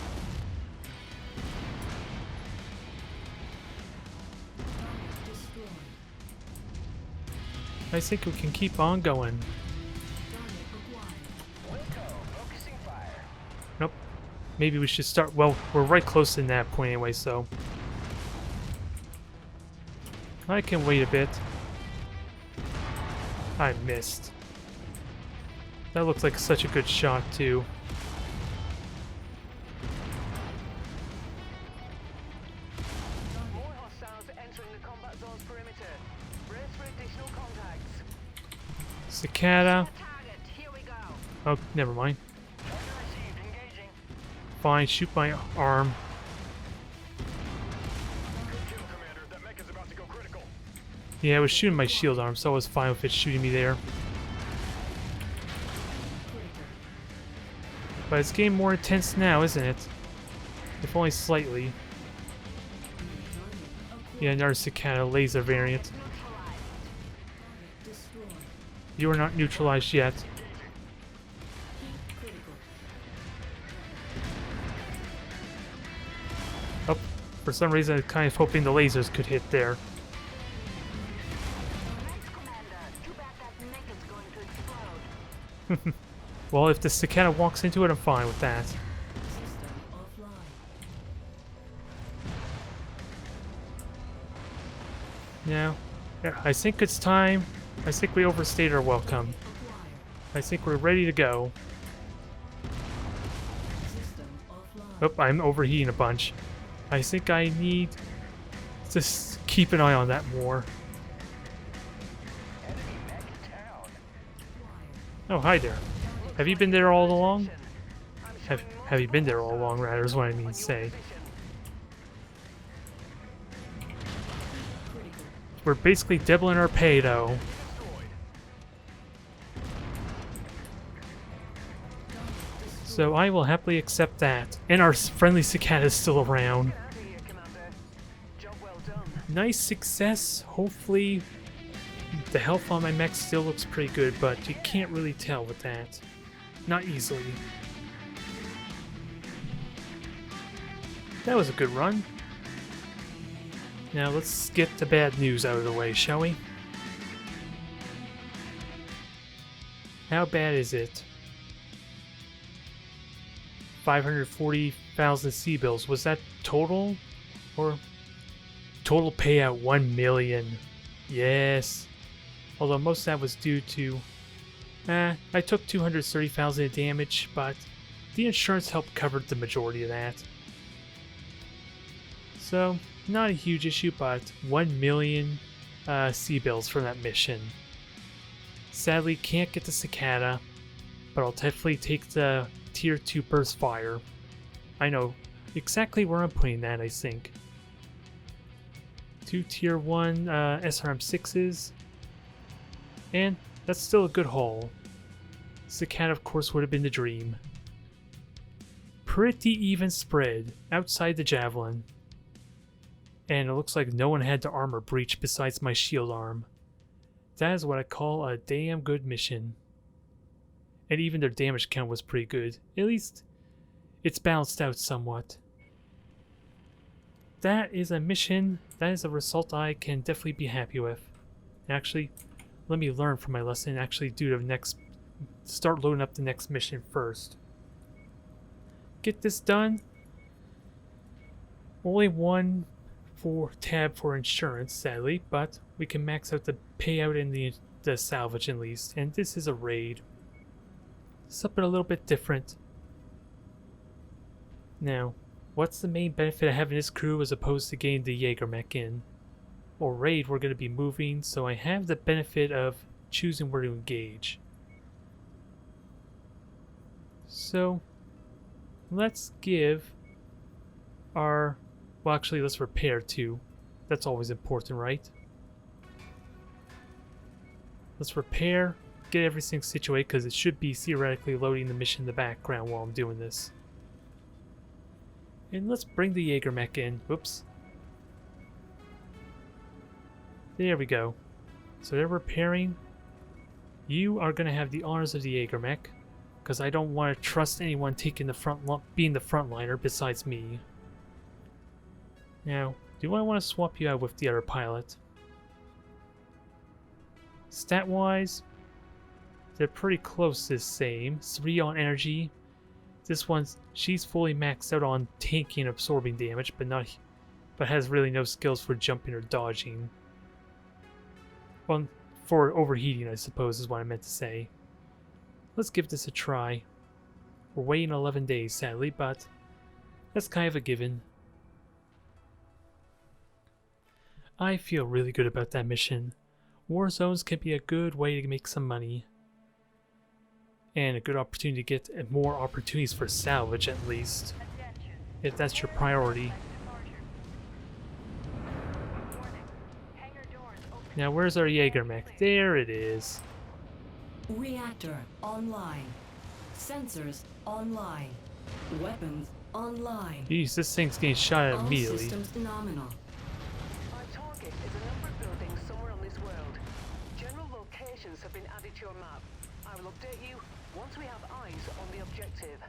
Target destroyed. I think we can keep on going. Target acquired. Focusing fire. Nope. Maybe we should start... well, we're right close to that point anyway, so... I can wait a bit. I missed. That looks like such a good shot, too. More hostiles entering the combat zone's perimeter. Brace for additional contacts. Cicada. Target. Here we go. Oh, never mind. Target received. Engaging. Fine, shoot my arm. Good kill, Commander. That mech is about to go critical. Yeah, I was shooting my shield arm, so I was fine with it shooting me there. Critical. But it's getting more intense now, isn't it? If only slightly. Target acquired. Yeah, another Cicada laser variant. Neutralized. Target destroyed. You are not neutralized yet. Heat critical. Oh, for some reason I was kind of hoping the lasers could hit there. Nice, Commander. Too bad that mech is going to explode. Well, if the Cicada walks into it, I'm fine with that. System offline. Now, yeah, I think it's time. I think we overstayed our welcome. Acquired. I think we're ready to go. System offline. Oh, I'm overheating a bunch. I think I need to keep an eye on that more. Enemy mech down. Acquired. Oh, hi there. Have you been there all along? I'm Have, showing have you been there all multiple along, rather, is what I mean to hostiles say. on your position. Critical. We're basically doubling our pay, though. Destroyed. So I will happily accept that. And our friendly Cicada is still around. Get out of here, Commander. Job well done. Nice success. Hopefully the health on my mech still looks pretty good, but you can't really tell with that. Not easily. That was a good run. Now let's get the bad news out of the way, shall we? How bad is it? 540,000 C-bills. Was that total? Or total payout 1 million? Yes. Although most of that was due to... I took 230,000 of damage, but the insurance helped cover the majority of that. So, not a huge issue, but 1 million C-bills from that mission. Sadly, can't get the Cicada, but I'll definitely take the Tier 2 Burst Fire. I know exactly where I'm putting that, I think. 2 Tier 1 SRM-6s, and that's still a good haul. Cicada, of course, would have been the dream. Pretty even spread outside the Javelin. And it looks like no one had the armor breach besides my shield arm. That is what I call a damn good mission. And even their damage count was pretty good. At least it's balanced out somewhat. That is a mission, that is a result I can definitely be happy with. Actually, let me learn from my lesson and actually do the next... start loading up the next mission first. Get this done. Only one tab for insurance, sadly, but we can max out the payout in the salvage at least. And this is a raid. Something a little bit different. Now, what's the main benefit of having this crew as opposed to getting the Jaeger mech in? Well, raid we're going to be moving, so I have the benefit of choosing where to engage. So, let's give our... well, actually, let's repair too. That's always important, right? Let's repair, get everything situated, because it should be theoretically loading the mission in the background while I'm doing this. And let's bring the Jaeger mech in. Whoops. There we go. So they're repairing. You are going to have the honors of the Jaeger mech, because I don't want to trust anyone taking the being the frontliner besides me. Now, do I want to swap you out with the other pilot? Stat-wise, they're pretty close the same. 3 on energy. This one's, she's fully maxed out on tanking and absorbing damage, but has really no skills for jumping or dodging. Well, for overheating, I suppose is what I meant to say. Let's give this a try. We're waiting 11 days, sadly, but that's kind of a given. I feel really good about that mission. War zones can be a good way to make some money. And a good opportunity to get more opportunities for salvage at least. If that's your priority. Now where's our Jaeger mech? There it is. Reactor online. Sensors online. Weapons online. Jeez, this thing's getting shot at All immediately. systems nominal. Our target is a number of buildings somewhere on this world. General locations have been added to your map. I will update you once we have eyes on the objective.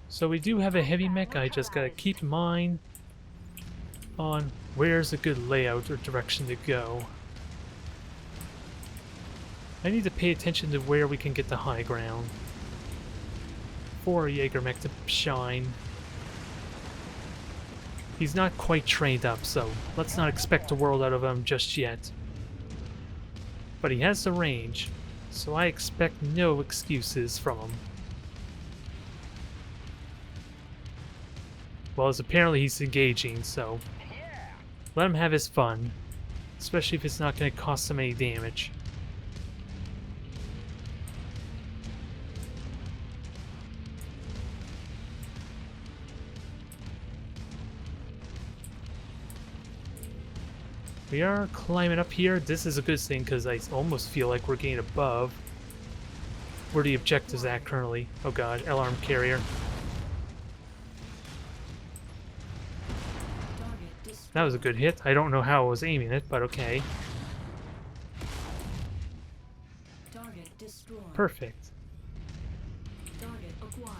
So we do have a heavy mech, I just gotta keep in mind on where's a good layout or direction to go. I need to pay attention to where we can get the high ground for a Jaeger mech to shine. He's not quite trained up, so let's not expect the world out of him just yet. But he has the range, so I expect no excuses from him. Well, as apparently he's engaging, so let him have his fun, especially if it's not going to cost him any damage. We are climbing up here. This is a good thing because I almost feel like we're getting above where the objective's at currently. Oh god, alarm carrier. That was a good hit. I don't know how I was aiming it, but okay. Target destroyed. Perfect. Target acquired.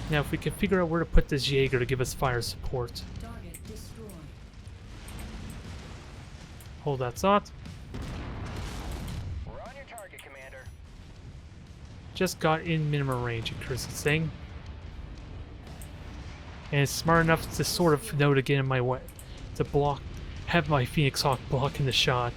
Now if we can figure out where to put this Jaeger to give us fire support. Target destroyed. Hold that thought. We're on your target, Commander. Just got in minimum range, accursed thing. And it's smart enough to sort of know to get in my way. To block, have my Phoenix Hawk blocking the shot.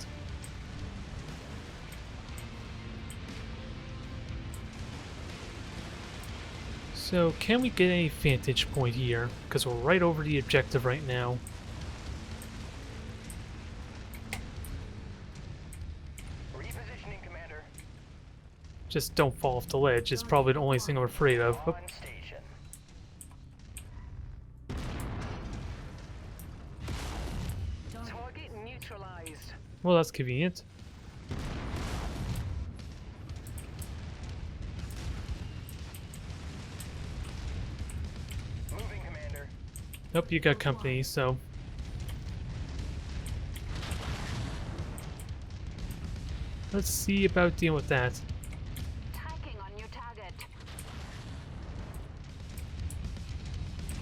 So, can we get any vantage point here? Because we're right over the objective right now. Repositioning, Commander. Just don't fall off the ledge. It's probably the only thing I'm afraid of. On station. Target neutralized. Well, that's convenient. Moving, Commander. Nope, you got company, so... Let's see about dealing with that. Tracking on new target.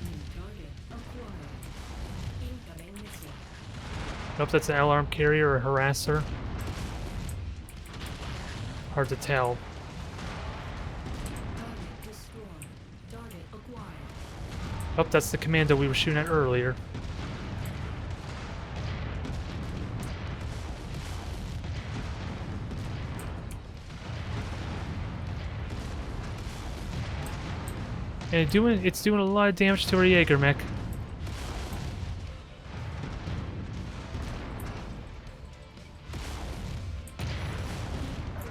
New target acquired. Incoming missile. Nope, that's an alarm carrier or a harasser. Hard to tell. Target destroyed. Target acquired. Oh, that's the commando we were shooting at earlier. And it's doing a lot of damage to our Jaeger mech.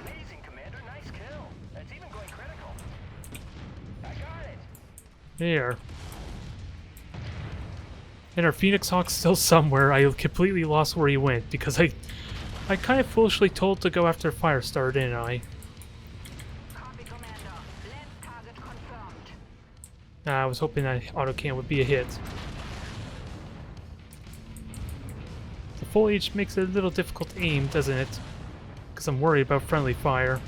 Amazing, Commander. Nice kill. That's even going critical. I got it. There. And our Phoenix Hawk's still somewhere. I completely lost where he went because I kind of foolishly told to go after Firestar, didn't I? Copy, Commander. Lens target confirmed. I was hoping that autocan would be a hit. The foliage makes it a little difficult to aim, doesn't it? Because I'm worried about friendly fire.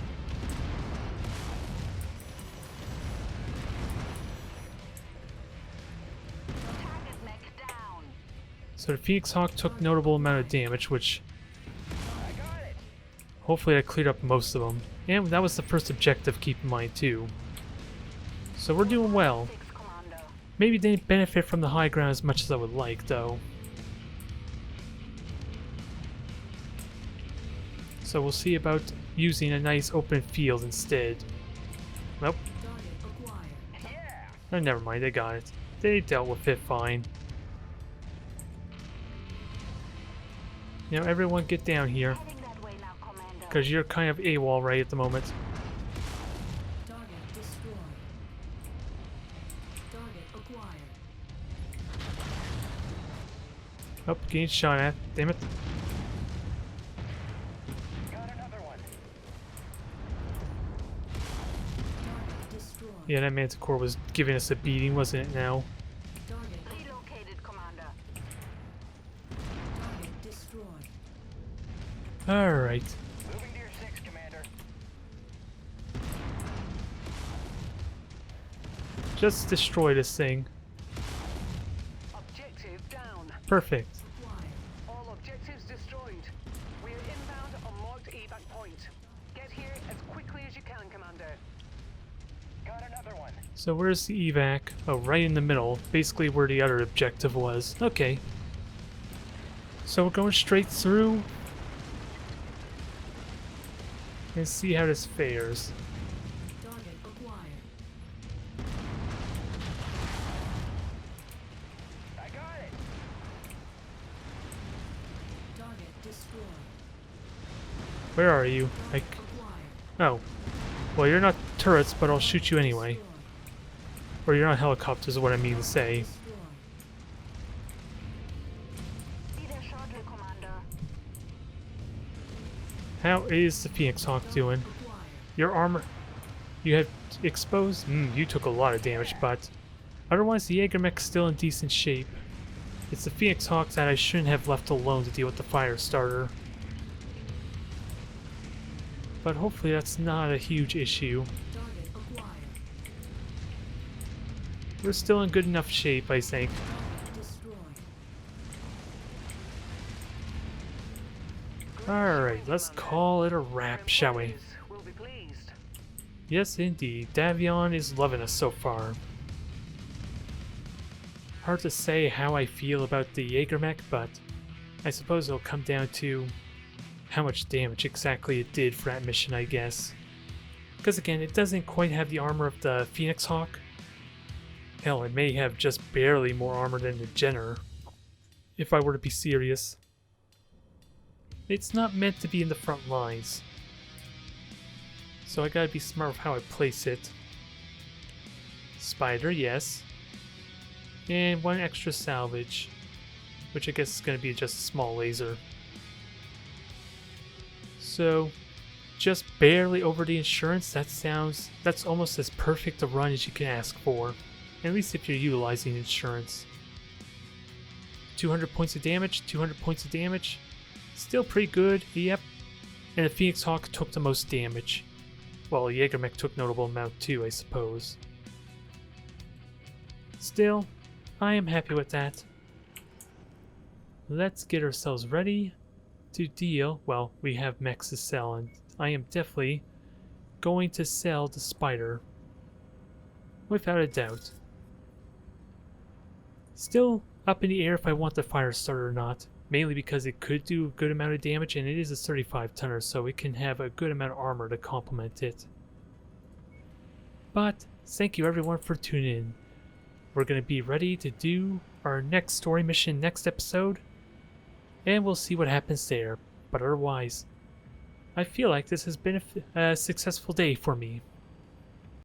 Target mech down. So the Phoenix Hawk took notable amount of damage, which I got it. hopefully I cleared up most of them. And that was the first objective, keep in mind too. So we're doing well. 6, Commander. Maybe didn't benefit from the high ground as much as I would like, though. So we'll see about using a nice open field instead. Nope. Target acquired. Yeah. Oh, never mind, they got it. They dealt with it fine. Now everyone get down here, Heading that way now, Commander. because you're kind of AWOL right at the moment. Target destroyed. Target acquired. Oh, getting shot at. Damn it. Got another one. Target destroyed. Yeah, that Manticore was giving us a beating, wasn't it now? Target Relocated, Commander. target destroyed. Alright. Moving to your 6, Commander. Just destroy this thing. Objective down. Perfect. Acquired. All objectives destroyed. We are inbound on marked evac point. Get here as quickly as you can, Commander. Got another one. So where's the evac? Oh, right in the middle. Basically where the other objective was. Okay. So we're going straight through. And see how this fares. Target acquired. I got it. Target destroyed. Where are you? Target acquired. Oh. Well, you're not turrets, but I'll shoot you anyway. Destroyed. Or you're not helicopters is what I mean to say. Destroyed. Be there shortly, Commander. How is the Phoenix Hawk doing? Acquired. Your armor... You have exposed? You took a lot of damage, but... Otherwise, the Jaeger mech's still in decent shape. It's the Phoenix Hawk that I shouldn't have left alone to deal with the fire starter. But hopefully that's not a huge issue. Target acquired. We're still in good enough shape, I think. Target destroyed. Alright, let's call it a wrap, shall we? We'll be pleased. Yes, indeed. Davion is loving us so far. Hard to say how I feel about the Jaeger mech, but I suppose it'll come down to how much damage exactly it did for that mission, I guess. Because again, it doesn't quite have the armor of the Phoenix Hawk, Hell, it may have just barely more armor than the Jenner, if I were to be serious. It's not meant to be in the front lines, so I gotta be smart with how I place it. Spider, yes. And one extra salvage, which I guess is gonna be just a small laser. So, just barely over the insurance. That's almost as perfect a run as you can ask for. At least if you're utilizing insurance. 200 points of damage, 200 points of damage. Still pretty good, yep. And the Phoenix Hawk took the most damage. Well, Jägermech took notable amount too, I suppose. Still, I am happy with that. Let's get ourselves ready to deal. Well, we have mechs to sell, and I am definitely going to sell the Spider. Without a doubt. Still up in the air if I want the fire starter or not. Mainly because it could do a good amount of damage, and it is a 35 tonner, so it can have a good amount of armor to complement it. But thank you everyone for tuning in. We're going to be ready to do our next story mission next episode, and we'll see what happens there. But otherwise, I feel like this has been a successful day for me.